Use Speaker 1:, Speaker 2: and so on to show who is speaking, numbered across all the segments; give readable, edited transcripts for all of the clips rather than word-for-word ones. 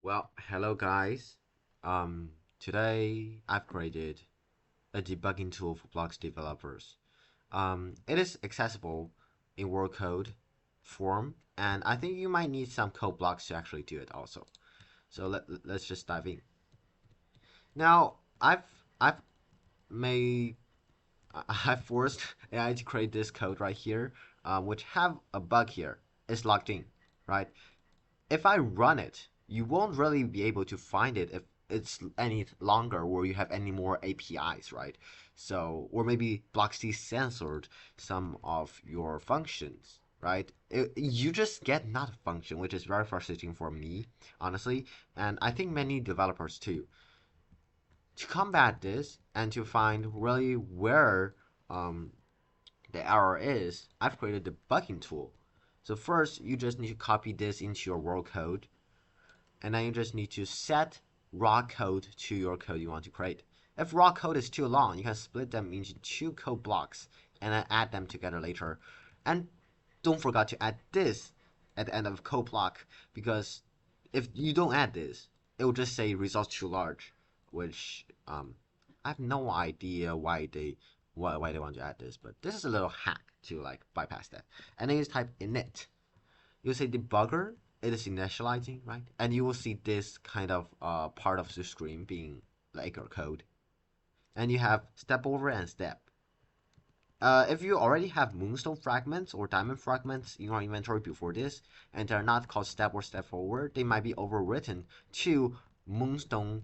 Speaker 1: Well, hello guys. Today I've created a debugging tool for Bloxd developers. It is accessible in Word code form, and I think you might need some code blocks to actually do it also. So let's just dive in. Now I've made I forced AI to create this code right here, which have a bug here. It's locked in, right? If I run it, you won't really be able to find it if it's any longer or you have any more APIs, right? So, or maybe Bloxd censored some of your functions, right? You just get not a function, which is very frustrating for me, honestly, and I think many developers too. To combat this and to find really where um, the error is, I've created a debugging tool. So first, you just need to copy this into your world code, and then you just need to set raw code to your code you want to create. If raw code is too long, you can split them into two code blocks and then add them together later. And don't forget to add this at the end of code block, because if you don't add this, it will just say results too large, which I have no idea why they want to add this, but this is a little hack to like bypass that. And then you type init. You say debugger, it is initializing, right? And you will see this kind of part of the screen being like your code. And you have step over and step. If you already have moonstone fragments or diamond fragments in your inventory before this, and they're not called step or step forward, they might be overwritten to moonstone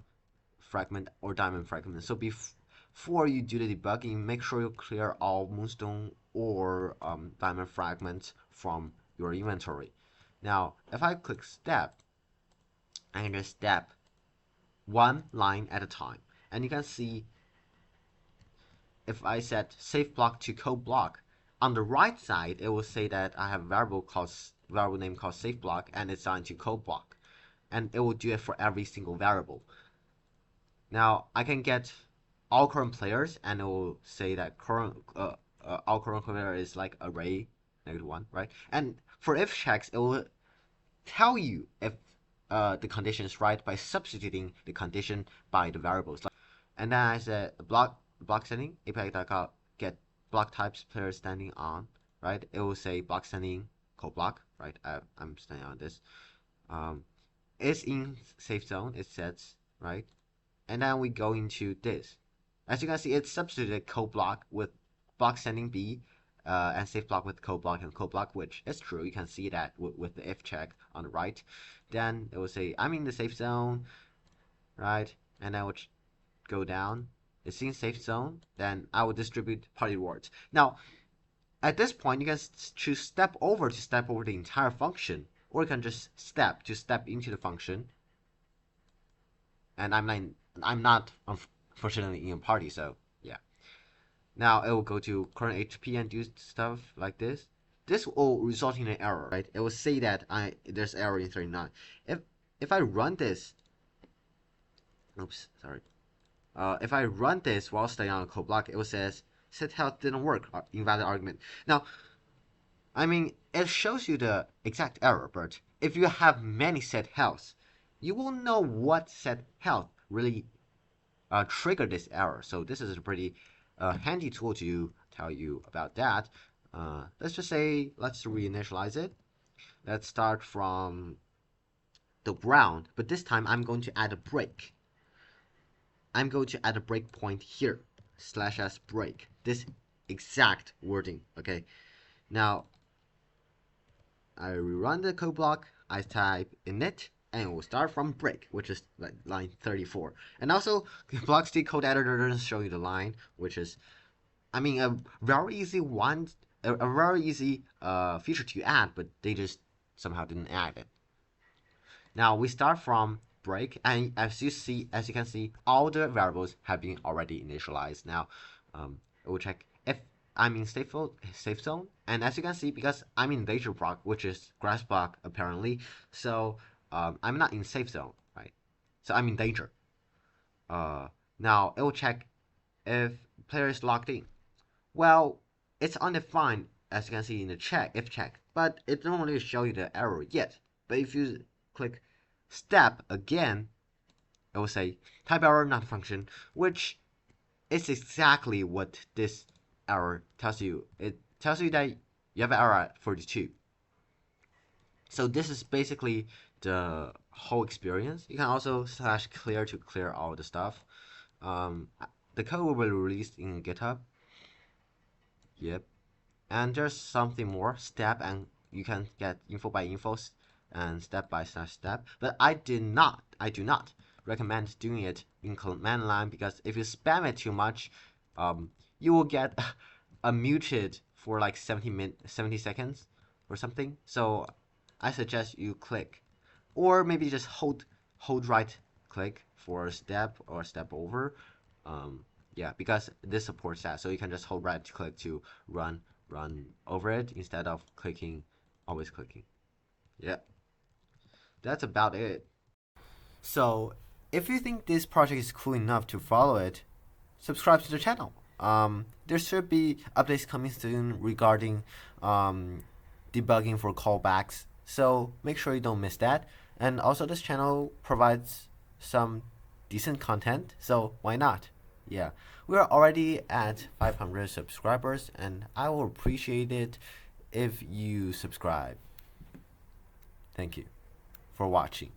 Speaker 1: fragment or diamond fragment. So before you do the debugging, make sure you clear all moonstone or diamond fragments from your inventory. Now, if I click step, I can just step one line at a time. And you can see if I set save block to code block, on the right side, it will say that I have a variable name called save block, and it's assigned to code block. And it will do it for every single variable. Now, I can get all current players, and it will say that all current player is like array -1, right? And for if checks, it will tell you if the condition is right by substituting the condition by the variables. And then I said block setting API.get get block types player standing on, right? It will say block standing code block, right? I'm standing on this. It's in safe zone, it sets, right? And then we go into this. As you can see, it's substituted code block with block standing B, and safe block with code block and code block, which is true. You can see that with the if check on the right. Then it will say I'm in the safe zone, right? And then we'll go down. It's in safe zone. Then I will distribute party rewards. Now, at this point, you can choose step over to step over the entire function, or you can just step to step into the function. And I'm not unfortunately in a party, so yeah. Now it will go to current HP and do stuff like this. This will result in an error, right? It will say that there's error in 39. If I run this, oops, sorry. If I run this while staying on a code block, it will says set health didn't work, invalid argument. Now, I mean, it shows you the exact error, but if you have many set healths, you will know what set health really trigger this error. So this is a pretty handy tool to tell you about that. Let's just say, let's reinitialize it. Let's start from the ground, but this time I'm going to add a break. I'm going to add a breakpoint here, /s break. This exact wording, okay? Now, I rerun the code block, I type init, and it will start from break, which is like line 34. And also, Bloxd code editor doesn't show you the line, which is, I mean, a very easy feature to add, but they just somehow didn't add it. Now we start from break, and as you can see, all the variables have been already initialized. Now, we'll check if I'm in safe zone, and as you can see, because I'm in danger block, which is grass block apparently, so I'm not in safe zone, right? So I'm in danger. Now it will check if player is locked in. Well, it's undefined as you can see in the if check, but it don't really show you the error yet. But if you click step again, it will say type error not function, which is exactly what this error tells you. It tells you that you have an error at 42. So this is basically the whole experience. You can also /clear to clear all the stuff. The code will be released in GitHub. Yep. And there's something more, step, and you can get info by info and step by step. But I do not recommend doing it in command line, because if you spam it too much, you will get muted for like 70 seconds or something. So I suggest you click, or maybe just hold right click for a step or step over. Yeah, because this supports that, so you can just hold right click to run over it instead of always clicking. Yeah, that's about it. So if you think this project is cool enough to follow it, subscribe to the channel. There should be updates coming soon regarding debugging for callbacks, so make sure you don't miss that. And also, this channel provides some decent content, so why not? Yeah, we are already at 500 subscribers, and I will appreciate it if you subscribe. Thank you for watching.